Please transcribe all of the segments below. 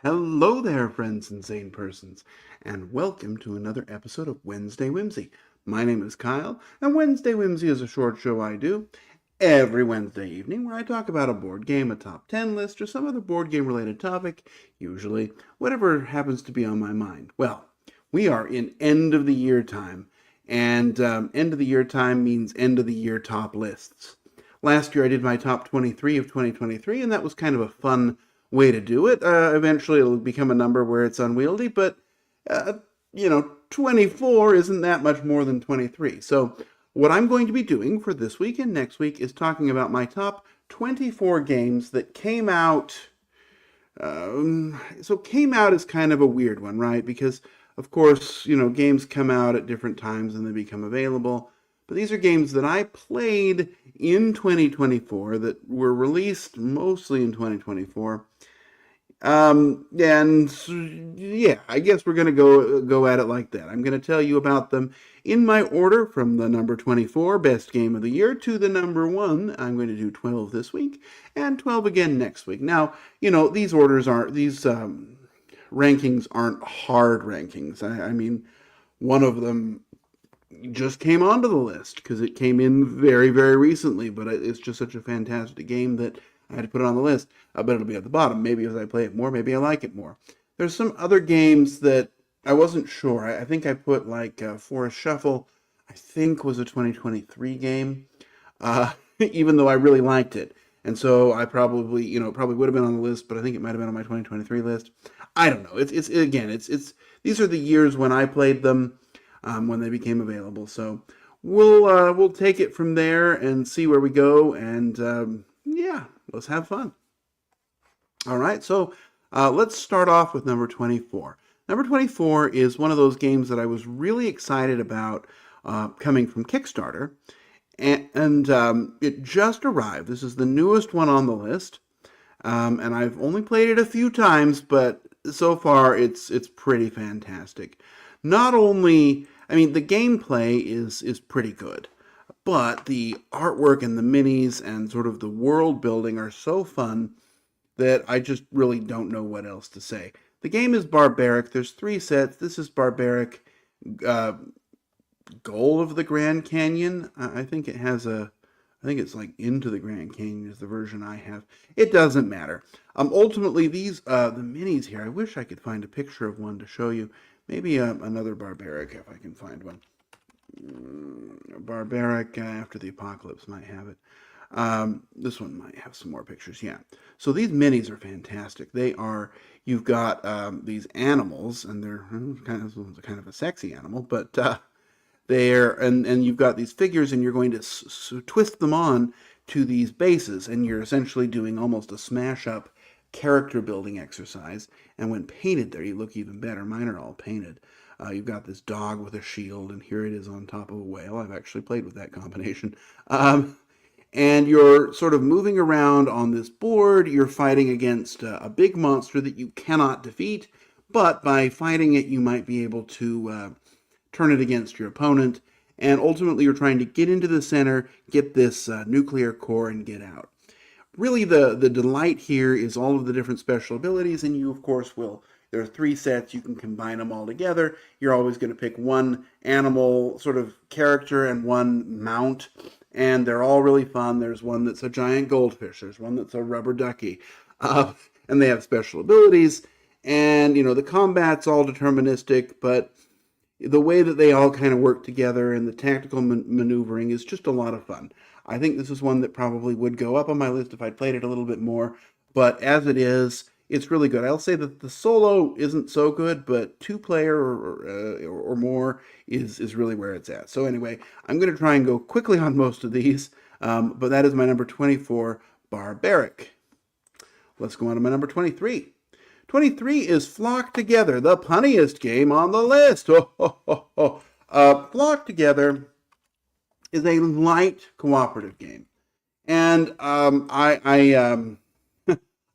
Hello there, friends and sane persons, and welcome to another episode of Wednesday Whimsy. My name is Kyle, and Wednesday Whimsy is a short show I do every Wednesday evening where I talk about a board game, a top 10 list, or some other board game related topic, usually whatever happens to be on my mind. Well, we are in end of the year time, and end of the year time means end of the year top lists. Last year I did my top 23 of 2023, and that was kind of a fun way to do it. Eventually it'll become a number where it's unwieldy, but 24 isn't that much more than 23. So what I'm going to be doing for this week and next week is talking about my top 24 games that came out. So came out is kind of a weird one, right? Because of course, games come out at different times and they become available. But these are games that I played in 2024 that were released mostly in 2024. And yeah, I guess we're going to go at it like that. I'm going to tell you about them in my order from the number 24, best game of the year, to the number 1. I'm going to do 12 this week and 12 again next week. Now, these rankings aren't hard rankings. I mean, one of them just came onto the list because it came in very, very recently, but it's just such a fantastic game that I had to put it on the list. But it'll be at the bottom. Maybe as I play it more, maybe I like it more. There's some other games that I wasn't sure. I think I put like Forest Shuffle, I think was a 2023 game, even though I really liked it. And so I probably would have been on the list, but I think it might have been on my 2023 list. I don't know. It's these are the years when I played them. When they became available. So we'll take it from there and see where we go. And yeah, let's have fun. All right, so let's start off with number 24. Number 24 is one of those games that I was really excited about coming from Kickstarter. And it just arrived. This is the newest one on the list. And I've only played it a few times, but so far it's pretty fantastic. Not only, the gameplay is pretty good, but the artwork and the minis and sort of the world building are so fun that I just really don't know what else to say. The game is Barbaric. There's 3 sets. This is Barbaric Goal of the Grand Canyon. I think it's like Into the Grand Canyon is the version I have. It doesn't matter. Ultimately, these the minis here, I wish I could find a picture of one to show you. Maybe another Barbaric, if I can find one. Barbaric After the Apocalypse might have it. This one might have some more pictures, yeah. So these minis are fantastic. You've got these animals, and they're kind of a sexy animal, but and you've got these figures, and you're going to twist them on to these bases, and you're essentially doing almost a smash-up character building exercise, and when painted there you look even better. Mine are all painted. You've got this dog with a shield, and here it is on top of a whale. I've actually played with that combination. And you're sort of moving around on this board. You're fighting against a big monster that you cannot defeat, but by fighting it you might be able to turn it against your opponent, and ultimately you're trying to get into the center, get this nuclear core, and get out. Really, the delight here is all of the different special abilities, and you, of course, there are 3 sets. You can combine them all together. You're always going to pick one animal sort of character and one mount, and they're all really fun. There's one that's a giant goldfish. There's one that's a rubber ducky, and they have special abilities. And, the combat's all deterministic, but the way that they all kind of work together and the tactical maneuvering is just a lot of fun. I think this is one that probably would go up on my list if I'd played it a little bit more, but as it is, it's really good. I'll say that the solo isn't so good, but 2-player or more is really where it's at. So anyway, I'm going to try and go quickly on most of these, but that is my number 24, Barbaric. Let's go on to my number 23. 23 is Flock Together, the punniest game on the list. Flock Together is a light cooperative game, and I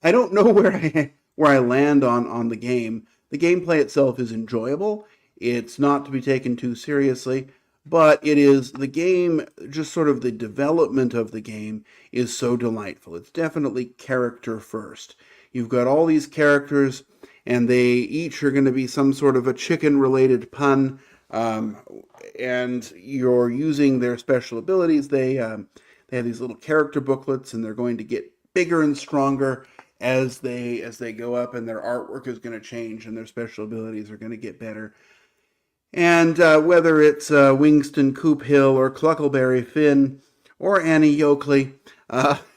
don't know where I land on the game. The gameplay itself is enjoyable. It's not to be taken too seriously, but it is the game, just sort of the development of the game is so delightful. It's definitely character first. You've got all these characters, and they each are going to be some sort of a chicken-related pun, um, and you're using their special abilities. They have these little character booklets, and they're going to get bigger and stronger as they go up, and their artwork is going to change, and their special abilities are going to get better. And whether it's Wingston Coophill or Cluckleberry Finn or Annie Yoakley,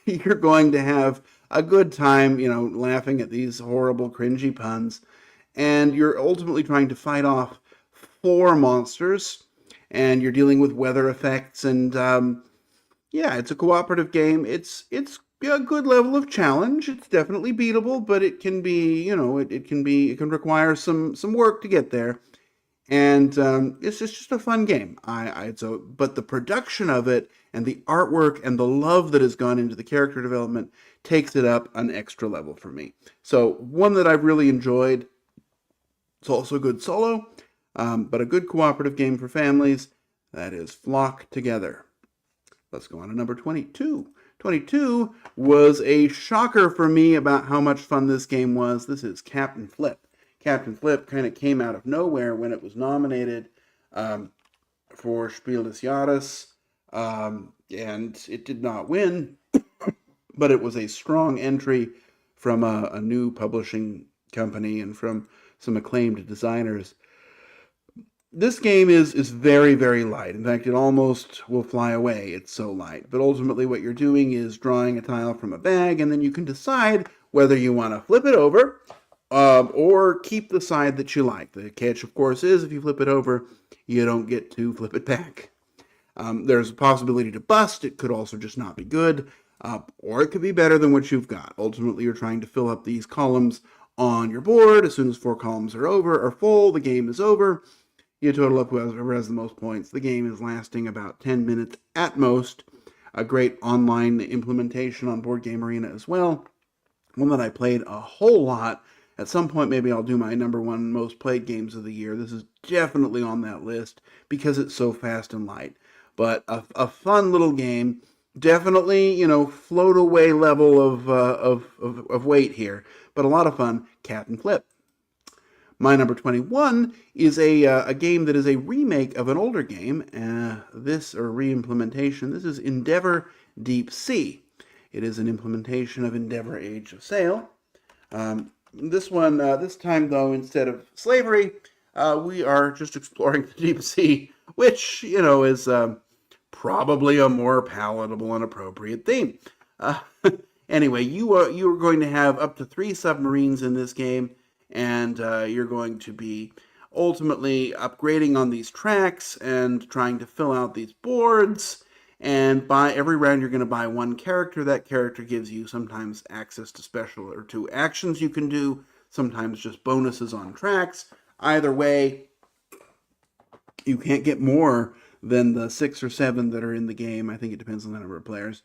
you're going to have a good time, laughing at these horrible, cringy puns. And you're ultimately trying to fight off four monsters, and you're dealing with weather effects. And yeah, it's a cooperative game. It's a good level of challenge. It's definitely beatable, but it can be, it can require some work to get there. And it's just a fun game. But the production of it and the artwork and the love that has gone into the character development takes it up an extra level for me. So one that I've really enjoyed. It's also a good solo, but a good cooperative game for families. That is Flock Together. Let's go on to number 22. 22 was a shocker for me about how much fun this game was. This is Captain Flip. Captain Flip kind of came out of nowhere when it was nominated for Spiel des Jahres, and it did not win, but it was a strong entry from a new publishing company and from some acclaimed designers. This game is very, very light. In fact, it almost will fly away. It's so light. But ultimately what you're doing is drawing a tile from a bag, and then you can decide whether you want to flip it over or keep the side that you like. The catch, of course, is if you flip it over, you don't get to flip it back. There's a possibility to bust. It could also just not be good, or it could be better than what you've got. Ultimately, you're trying to fill up these columns on your board. As soon as 4 columns are full, the game is over. You total up whoever has the most points. The game is lasting about 10 minutes at most. A great online implementation on Board Game Arena as well. One that I played a whole lot. At some point, maybe I'll do my number 1 most played games of the year. This is definitely on that list because it's so fast and light. But a fun little game. Definitely, float away level of weight here. But a lot of fun. Captain Flip. My number 21 is a game that is a remake of an older game. Re-implementation. This is Endeavor Deep Sea. It is an implementation of Endeavor Age of Sail. This time though, instead of slavery, we are just exploring the deep sea, which, is probably a more palatable and appropriate theme. Anyway, you are going to have up to 3 submarines in this game, and you're going to be ultimately upgrading on these tracks and trying to fill out these boards. And by every round, you're going to buy 1 character. That character gives you sometimes access to special or to actions you can do, sometimes just bonuses on tracks. Either way, you can't get more than the 6 or 7 that are in the game. I think it depends on the number of players.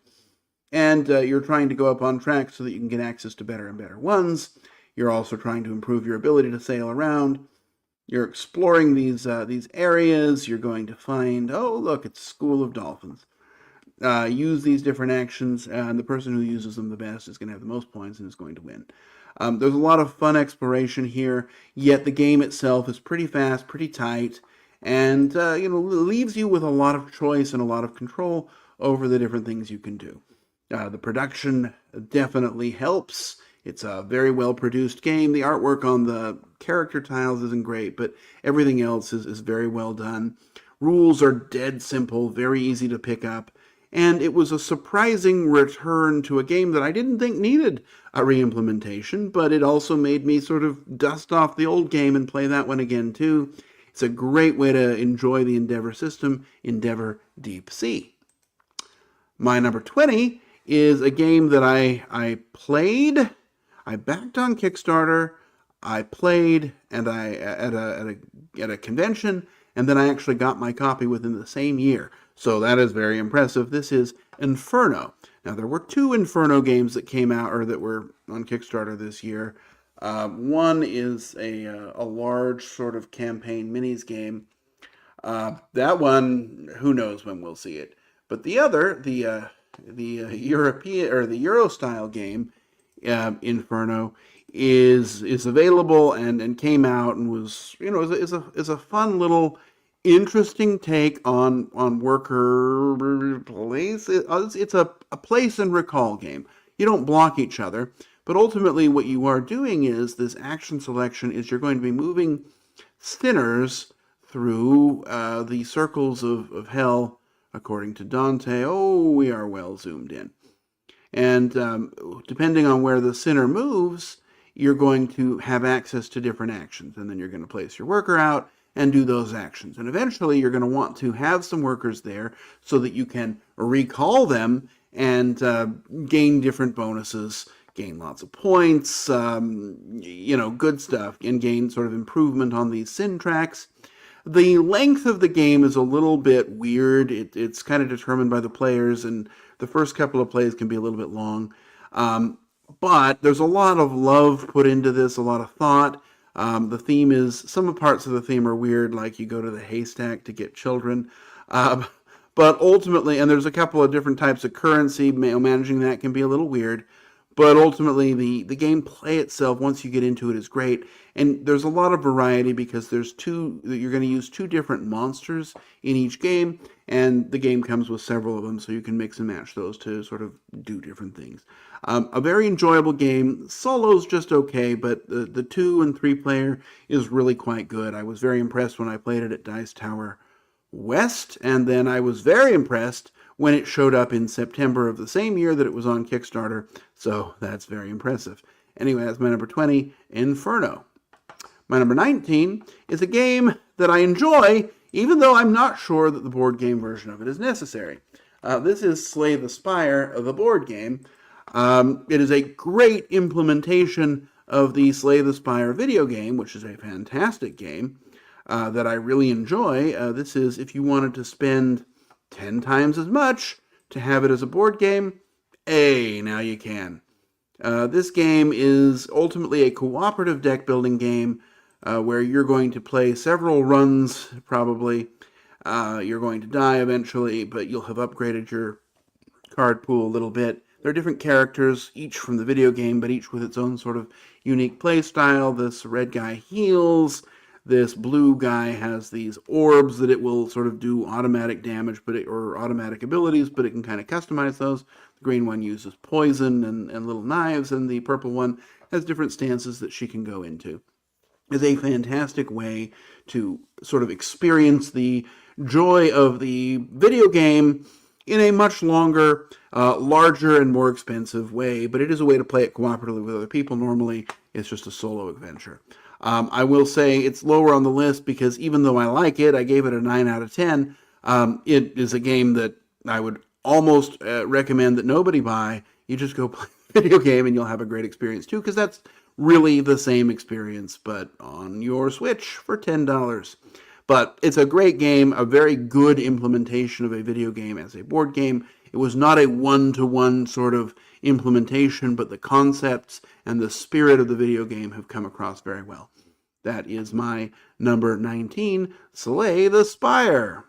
And you're trying to go up on tracks so that you can get access to better and better ones. You're also trying to improve your ability to sail around. You're exploring these areas. You're going to find, oh, look, it's School of Dolphins. Use these different actions, and the person who uses them the best is going to have the most points and is going to win. There's a lot of fun exploration here, yet the game itself is pretty fast, pretty tight, and leaves you with a lot of choice and a lot of control over the different things you can do. The production definitely helps. It's a very well-produced game. The artwork on the character tiles isn't great, but everything else is very well done. Rules are dead simple, very easy to pick up. And it was a surprising return to a game that I didn't think needed a re-implementation, but it also made me sort of dust off the old game and play that one again too. It's a great way to enjoy the Endeavor system, Endeavor Deep Sea. My number 20 is a game that I played, I backed on Kickstarter, I played and at a convention, and then I actually got my copy within the same year. So that is very impressive. This is Inferno. Now, there were 2 Inferno games that came out or that were on Kickstarter this year. One is a large sort of campaign minis game. That one, who knows when we'll see it. But the other, the European or the Euro style game, Inferno, is available and came out and was, is a fun little interesting take on worker place. It's a place and recall game. You don't block each other, but ultimately what you are doing is this action selection is you're going to be moving sinners through the circles of hell, according to Dante. Oh, we are well zoomed in. And depending on where the sinner moves, you're going to have access to different actions. And then you're going to place your worker out and do those actions. And eventually you're going to want to have some workers there so that you can recall them and gain different bonuses, gain lots of points, good stuff, and gain sort of improvement on these sin tracks. The length of the game is a little bit weird. It's kind of determined by the players, and the first couple of plays can be a little bit long. But there's a lot of love put into this, a lot of thought. The theme is, some parts of the theme are weird, like you go to the haystack to get children. But ultimately, and there's a couple of different types of currency, managing that can be a little weird. But ultimately, the gameplay itself, once you get into it, is great. And there's a lot of variety because you're going to use two different monsters in each game, and the game comes with several of them, so you can mix and match those to sort of do different things. A very enjoyable game. Solo's just okay, but the 2 and 3 player is really quite good. I was very impressed when I played it at Dice Tower West, and then I was very impressed when it showed up in September of the same year that it was on Kickstarter, so that's very impressive. Anyway, that's my number 20, Inferno. My number 19 is a game that I enjoy, even though I'm not sure that the board game version of it is necessary. This is Slay the Spire, the board game. It is a great implementation of the Slay the Spire video game, which is a fantastic game that I really enjoy. This is, if you wanted to spend 10 times as much to have it as a board game, now you can. This game is ultimately a cooperative deck building game where you're going to play several runs, probably. You're going to die eventually, but you'll have upgraded your card pool a little bit. There are different characters, each from the video game, but each with its own sort of unique play style. This red guy heals. This blue guy has these orbs that it will sort of do automatic damage, or automatic abilities, but it can kind of customize those. The green one uses poison and little knives, and the purple one has different stances that she can go into. It's a fantastic way to sort of experience the joy of the video game in a much longer, larger, and more expensive way, but it is a way to play it cooperatively with other people. Normally, it's just a solo adventure. I will say it's lower on the list because even though I like it, I gave it a 9 out of 10. It is a game that I would almost recommend that nobody buy. You just go play the video game and you'll have a great experience too, because that's really the same experience, but on your Switch for $10. But it's a great game, a very good implementation of a video game as a board game. It was not a one-to-one sort of implementation, but the concepts and the spirit of the video game have come across very well. That is my number 19, Slay the Spire.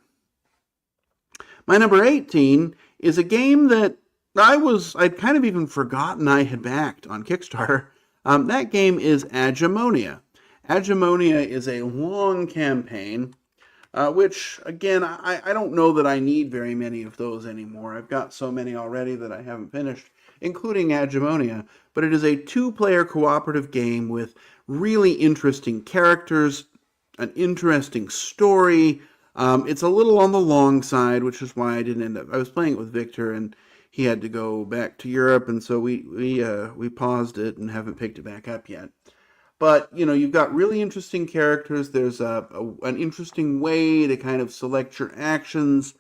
My number 18 is a game that I'd kind of even forgotten I had backed on Kickstarter. That game is Agimonia. Agimonia is a long campaign, which, again, I don't know that I need very many of those anymore. I've got so many already that I haven't finished, including Agimonia. But it is a 2-player cooperative game with really interesting characters, an interesting story. It's a little on the long side, which is why I didn't end up. I was playing it with Victor, and he had to go back to Europe, and so we paused it and haven't picked it back up yet. But, you've got really interesting characters. There's an interesting way to kind of select your actions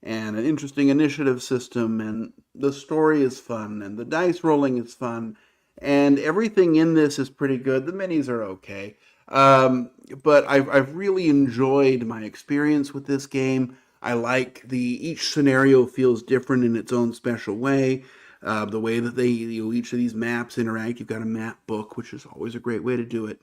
and an interesting initiative system. And the story is fun and the dice rolling is fun. And everything in this is pretty good. The minis are okay. But I've really enjoyed my experience with this game. I like each scenario feels different in its own special way. The way that each of these maps interact. You've got a map book, which is always a great way to do it.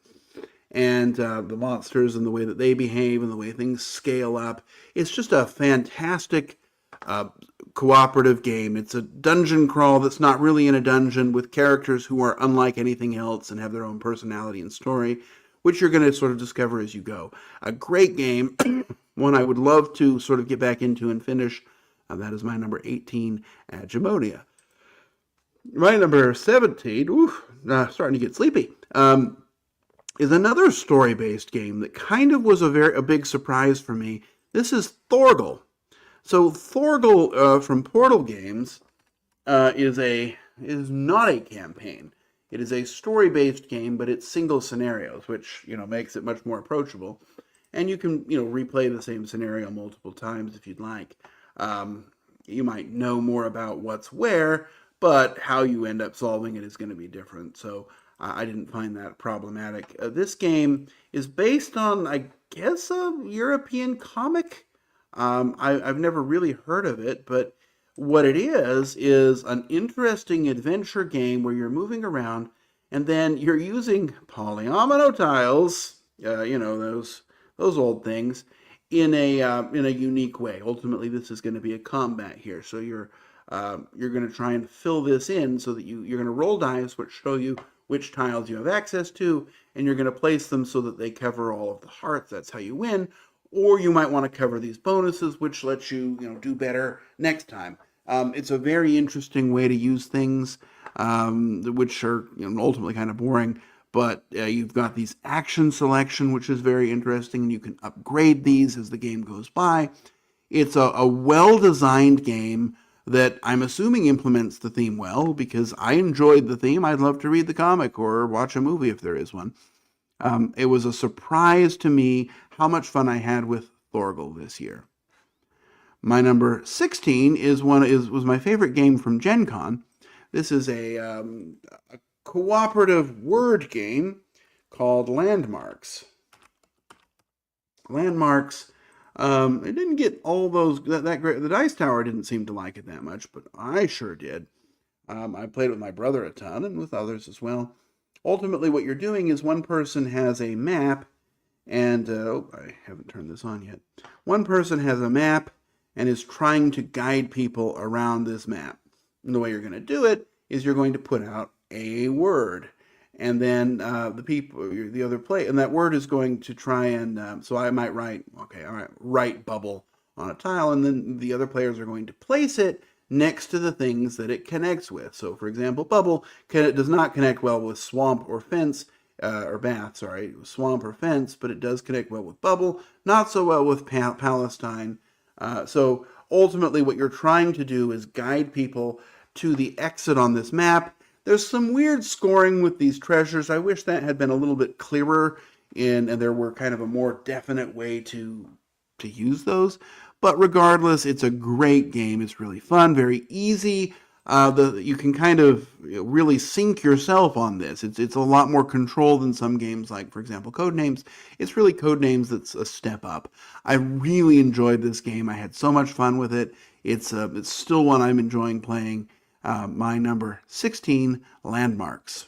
And the monsters and the way that they behave and the way things scale up. It's just a fantastic uh, cooperative game. It's a dungeon crawl that's not really in a dungeon, with characters who are unlike anything else and have their own personality and story, which you're going to sort of discover as you go. A great game, one I would love to sort of get back into and finish. That is my number 18, Agimonia. My number 17, starting to get sleepy, is another story-based game that kind of was a big surprise for me. This is Thorgal. So Thorgal from Portal Games is not a campaign. It is a story-based game, but it's single scenarios, which makes it much more approachable. And you can replay the same scenario multiple times if you'd like. You might know more about what's where, but how you end up solving it is going to be different. So I didn't find that problematic. This game is based on, I guess, a European comic. I've never really heard of it, but what it is an interesting adventure game where you're moving around and then you're using polyomino tiles, those old things, in a unique way. Ultimately, this is going to be a combat here, so you're going to try and fill this in so that you're going to roll dice which show you which tiles you have access to, and you're going to place them so that they cover all of the hearts. That's how you win. Or you might want to cover these bonuses, which lets you, do better next time. It's a very interesting way to use things, which are ultimately kind of boring. But you've got these action selection, which is very interesting, and you can upgrade these as the game goes by. It's a well-designed game that I'm assuming implements the theme well, because I enjoyed the theme. I'd love to read the comic or watch a movie if there is one. It was a surprise to me how much fun I had with Thorgal this year. My number 16 was my favorite game from Gen Con. This is a cooperative word game called Landmarks. Landmarks, it didn't get all those that great. The Dice Tower didn't seem to like it that much, but I sure did. I played with my brother a ton and with others as well. Ultimately, what you're doing is one person has a map, and I haven't turned this on yet. One person has a map and is trying to guide people around this map. And the way you're going to do it is you're going to put out a word, and then the other player, and that word is going to try and, so I might write bubble on a tile, and then the other players are going to place it next to the things that it connects with. So, for example, bubble does not connect well with swamp or fence, or bath, swamp or fence, but it does connect well with bubble, not so well with Palestine. So ultimately what you're trying to do is guide people to the exit on this map. There's some weird scoring with these treasures. I wish that had been a little bit clearer and there were kind of a more definite way to use those. But regardless, it's a great game. It's really fun, very easy. You can kind of really sink yourself on this. It's a lot more control than some games like, for example, Codenames. It's really Codenames that's a step up. I really enjoyed this game. I had so much fun with it. It's still one I'm enjoying playing. My number 16, Landmarks.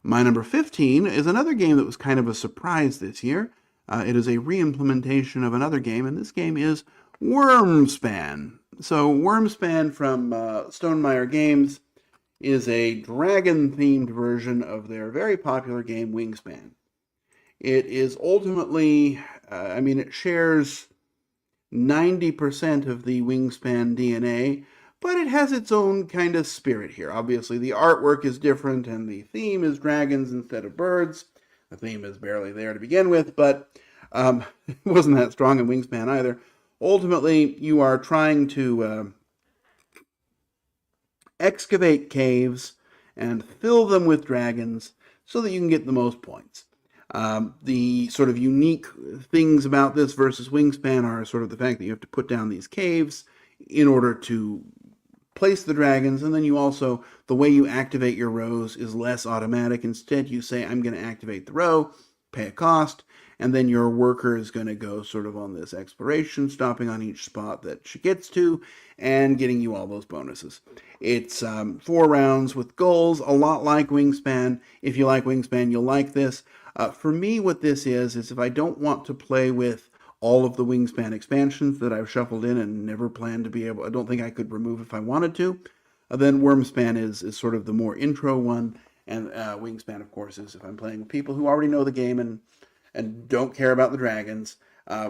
My number 15 is another game that was kind of a surprise this year. It is a re-implementation of another game, and this game is Wormspan. So Wormspan from Stonemaier Games is a dragon-themed version of their very popular game Wingspan. It is ultimately, it shares 90% of the Wingspan DNA, but it has its own kind of spirit here. Obviously, the artwork is different, and the theme is dragons instead of birds. The theme is barely there to begin with, but it wasn't that strong in Wingspan either. Ultimately, you are trying to excavate caves and fill them with dragons so that you can get the most points. The sort of unique things about this versus Wingspan are sort of the fact that you have to put down these caves in order to place the dragons, and then the way you activate your rows is less automatic. Instead, you say, I'm going to activate the row, pay a cost, and then your worker is going to go sort of on this exploration, stopping on each spot that she gets to, and getting you all those bonuses. It's 4 rounds with goals, a lot like Wingspan. If you like Wingspan, you'll like this. For me, what this is if I don't want to play with all of the Wingspan expansions that I've shuffled in and never planned to be able, I don't think I could remove if I wanted to, then Wormspan is sort of the more intro one, and Wingspan, of course, is if I'm playing with people who already know the game and don't care about the dragons.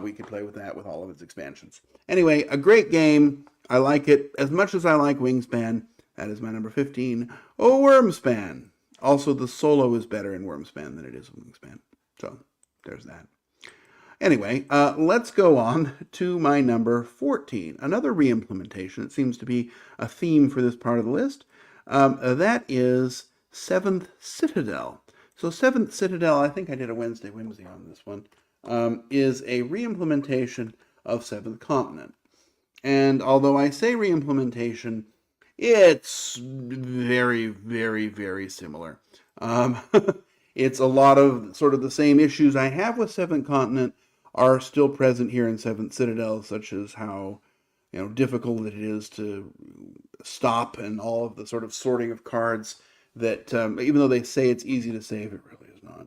We could play with that with all of its expansions. Anyway, a great game. I like it as much as I like Wingspan. That is my number 15. Oh, Wormspan. Also, the solo is better in Wormspan than it is in Wingspan. So, there's that. Anyway, let's go on to my number 14. Another re-implementation. It seems to be a theme for this part of the list. That is Seventh Citadel. So Seventh Citadel, I think I did a Wednesday Whimsy on this one, is a re-implementation of Seventh Continent. And although I say re-implementation, it's very, very, very similar. It's a lot of sort of the same issues I have with Seventh Continent are still present here in Seventh Citadel, such as how difficult it is to stop and all of the sort of sorting of cards that even though they say it's easy to save, it really is not.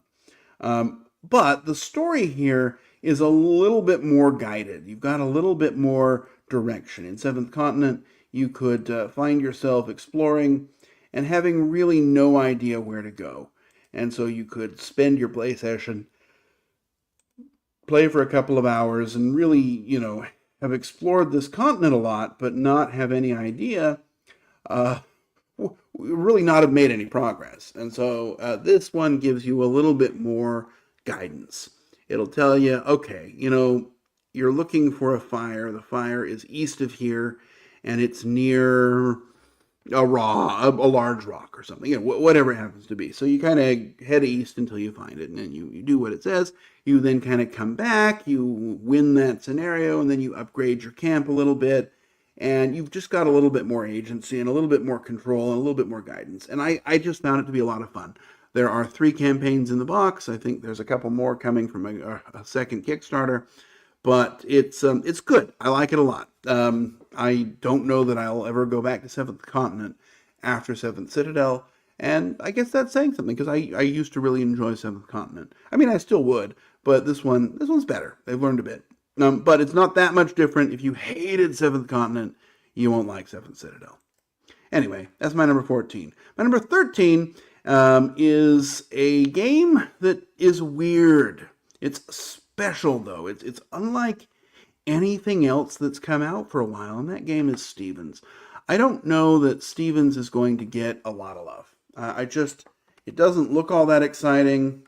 But the story here is a little bit more guided. You've got a little bit more direction. In Seventh Continent, you could find yourself exploring and having really no idea where to go. And so you could spend your play session, play for a couple of hours, and really, have explored this continent a lot, but not have any idea, really not have made any progress. And so this one gives you a little bit more guidance. It'll tell you, okay, you're looking for a fire. The fire is east of here, and it's near a large rock or something, whatever it happens to be. So you kind of head east until you find it, and then you do what it says. You then kind of come back, you win that scenario, and then you upgrade your camp a little bit, and you've just got a little bit more agency and a little bit more control and a little bit more guidance. And I just found it to be a lot of fun. There are 3 campaigns in the box. I think there's a couple more coming from a second Kickstarter, but it's good. I like it a lot. I don't know that I'll ever go back to Seventh Continent after Seventh Citadel, and I guess that's saying something, because I used to really enjoy Seventh Continent. I mean, I still would, but this one's better. They've learned a bit. But it's not that much different. If you hated Seventh Continent, you won't like Seventh Citadel. Anyway, that's my number 14. My number 13 is a game that is weird. It's special, though. It's unlike anything else that's come out for a while, and that game is Stevens. I don't know that Stevens is going to get a lot of love. It doesn't look all that exciting.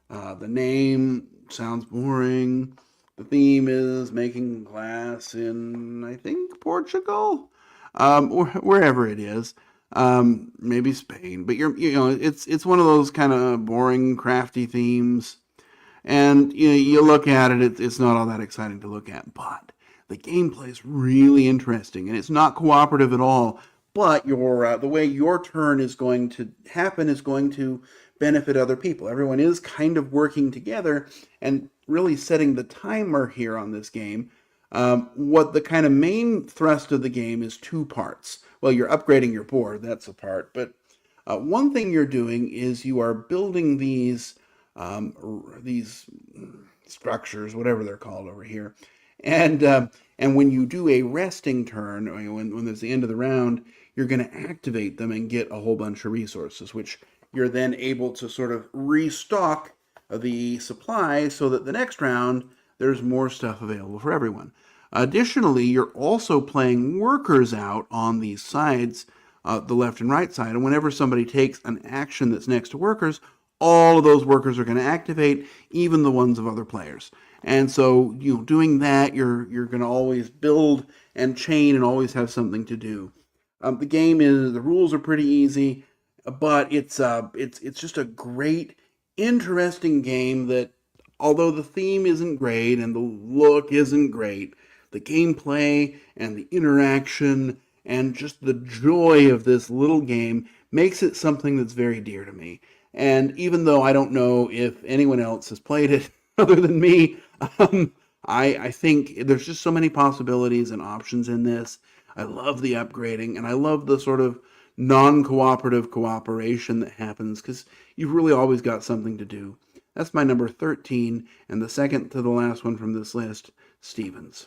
The name sounds boring. The theme is making glass in, I think, Portugal, or wherever it is. Maybe Spain, but it's one of those kind of boring, crafty themes. And you look at it, it's not all that exciting to look at, but the gameplay is really interesting, and it's not cooperative at all. But the way your turn is going to happen is going to benefit other people. Everyone is kind of working together and really setting the timer here on this game. What the kind of main thrust of the game is 2 parts. Well, you're upgrading your board, that's a part, but one thing you're doing is you are building these structures, whatever they're called over here, and when you do a resting turn, or when there's the end of the round, you're going to activate them and get a whole bunch of resources, which you're then able to sort of restock the supply so that the next round there's more stuff available for everyone. Additionally, you're also playing workers out on these sides, the left and right side, and whenever somebody takes an action that's next to workers, all of those workers are going to activate, even the ones of other players. And so, doing that, you're going to always build and chain and always have something to do. The rules are pretty easy, but it's just a great, interesting game that, although the theme isn't great and the look isn't great, the gameplay and the interaction and just the joy of this little game makes it something that's very dear to me. And even though I don't know if anyone else has played it other than me, um, I think there's just so many possibilities and options in this. I love the upgrading, and I love the sort of non-cooperative cooperation that happens because you've really always got something to do. That's my number 13, and the second to the last one from this list, Stevens.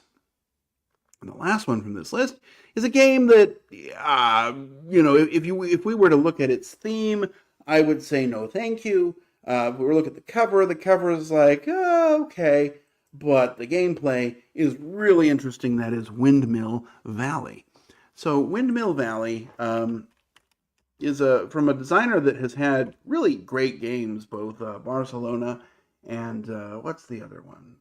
And the last one from this list is a game that, if we were to look at its theme, I would say no, thank you. If we were to look at the cover is like, oh, okay, but the gameplay is really interesting. That is Windmill Valley. So Windmill Valley is from a designer that has had really great games, both Barcelona and what's the other one?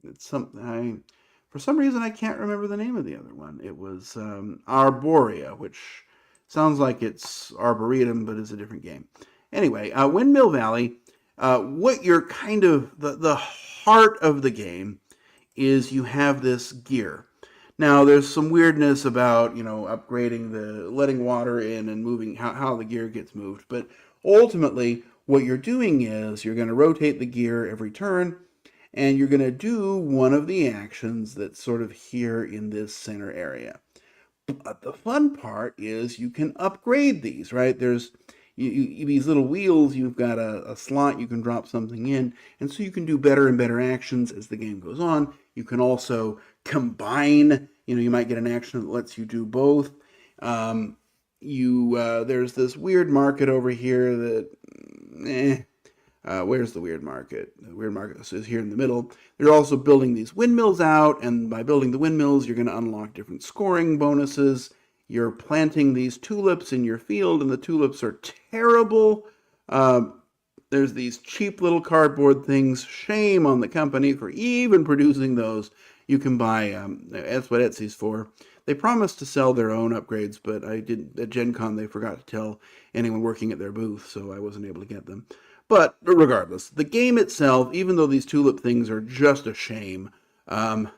It's something for some reason I can't remember the name of the other one. It was Arborea, which sounds like it's Arboretum, but is a different game. Anyway, Windmill Valley. What you're kind of the heart of the game is you have this gear. Now, there's some weirdness about, upgrading letting water in and moving, how the gear gets moved. But ultimately, what you're doing is you're going to rotate the gear every turn, and you're going to do one of the actions that's sort of here in this center area. But the fun part is you can upgrade these, right? There's these little wheels, you've got a slot you can drop something in, and so you can do better and better actions as the game goes on. You can also combine, you might get an action that lets you do both. There's this weird market over here that, where's the weird market? The weird market is here in the middle. They're also building these windmills out, and by building the windmills, you're going to unlock different scoring bonuses. You're planting these tulips in your field, and the tulips are terrible. There's these cheap little cardboard things. Shame on the company for even producing those. You can buy, that's what Etsy's for. They promised to sell their own upgrades, but at Gen Con they forgot to tell anyone working at their booth, so I wasn't able to get them. But regardless, the game itself, even though these tulip things are just a shame, the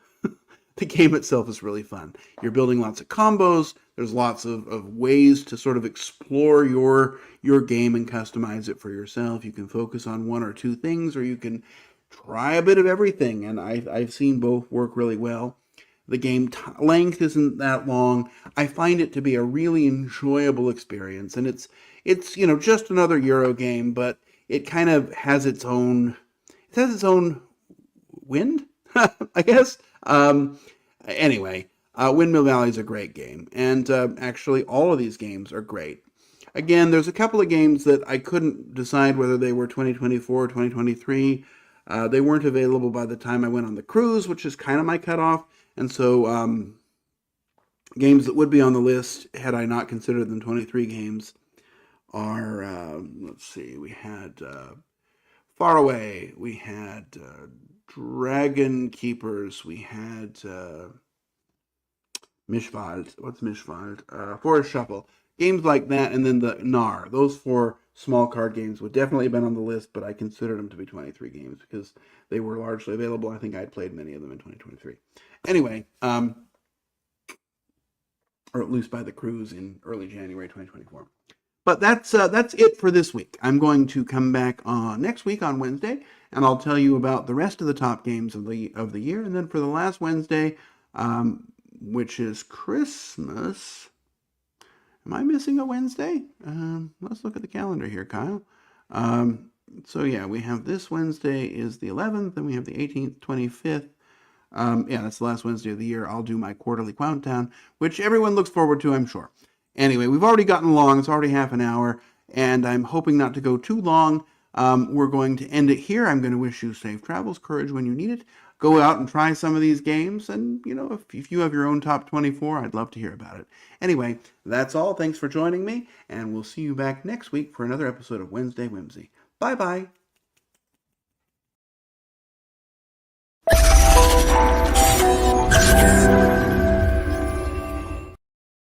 game itself is really fun. You're building lots of combos. There's lots of ways to sort of explore your game and customize it for yourself. You can focus on one or two things, or you can try a bit of everything, and I've seen both work really well. The game length isn't that long. I find it to be a really enjoyable experience, and it's just another Euro game, but it kind of has its own wind, I guess. Anyway, Windmill Valley is a great game, and actually all of these games are great. Again, there's a couple of games that I couldn't decide whether they were 2024 or 2023. They weren't available by the time I went on the cruise, which is kind of my cutoff, and so games that would be on the list had I not considered them 23 games are, let's see, we had Far Away, we had Dragon Keepers, we had Mishwald. What's Mishwald? Forest Shuffle. Games like that, and then the Nar. Those four small card games would definitely have been on the list, but I considered them to be 23 games because they were largely available. I think I'd played many of them in 2023. Anyway, or at least by the cruise in early January 2024. But that's it for this week. I'm going to come back next week on Wednesday, and I'll tell you about the rest of the top games of the year. And then for the last Wednesday, which is Christmas. Am I missing a Wednesday? Let's look at the calendar here, Kyle. So yeah, we have this Wednesday is the 11th, and we have the 18th, 25th. Yeah, that's the last Wednesday of the year. I'll do my quarterly countdown, which everyone looks forward to, I'm sure. Anyway, we've already gotten along. It's already half an hour, and I'm hoping not to go too long. We're going to end it here. I'm going to wish you safe travels, courage when you need it. Go out and try some of these games, and, if you have your own top 24, I'd love to hear about it. Anyway, that's all. Thanks for joining me, and we'll see you back next week for another episode of Wednesday Whimsy. Bye-bye.